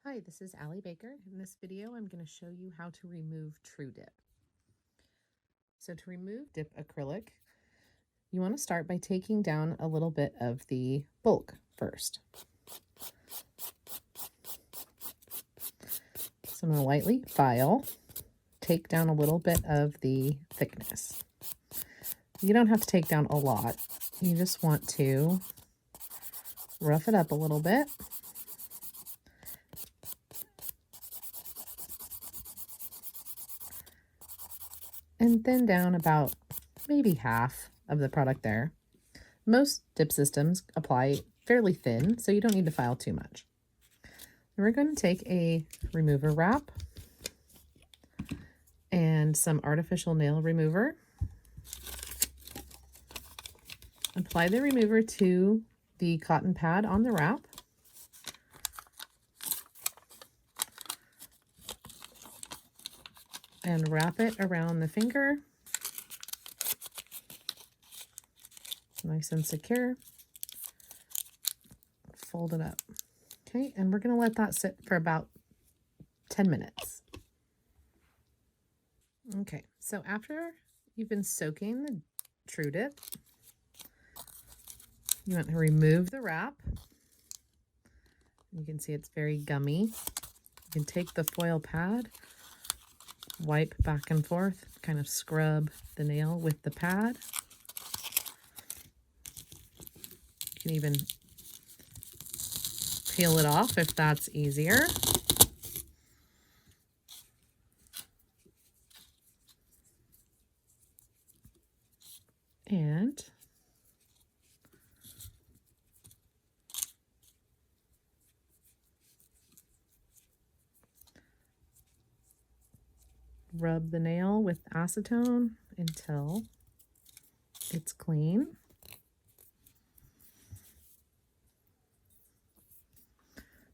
Hi, this is Allie Baker. In this video, I'm going to show you how to remove TruDIP. So to remove Dip Acrylic, you want to start by taking down a little bit of the bulk first. So I'm going to lightly file, take down a little bit of the thickness. You don't have to take down a lot. You just want to rough it up a little bit. And thin down about maybe half of the product there. Most dip systems apply fairly thin, so you don't need to file too much. And we're going to take a remover wrap and some artificial nail remover. Apply the remover to the cotton pad on the wrap. And wrap it around the finger. Nice and secure. Fold it up. Okay, and we're going to let that sit for about 10 minutes. Okay, so after you've been soaking the TruDIP, you want to remove the wrap. You can see it's very gummy. You can take the foil pad, wipe back and forth, kind of scrub the nail with the pad. You can even peel it off if that's easier. And rub the nail with acetone until it's clean.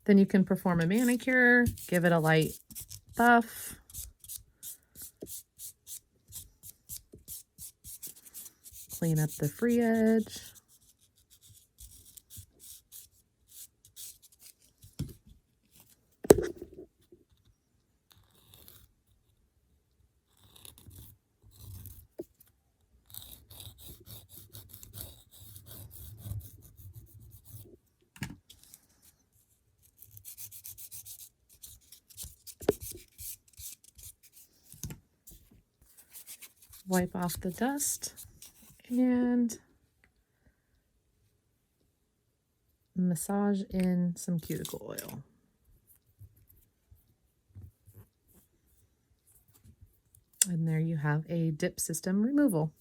Then you can perform a manicure, give it a light buff. Clean up the free edge. Wipe off the dust and massage in some cuticle oil. And there you have a dip system removal.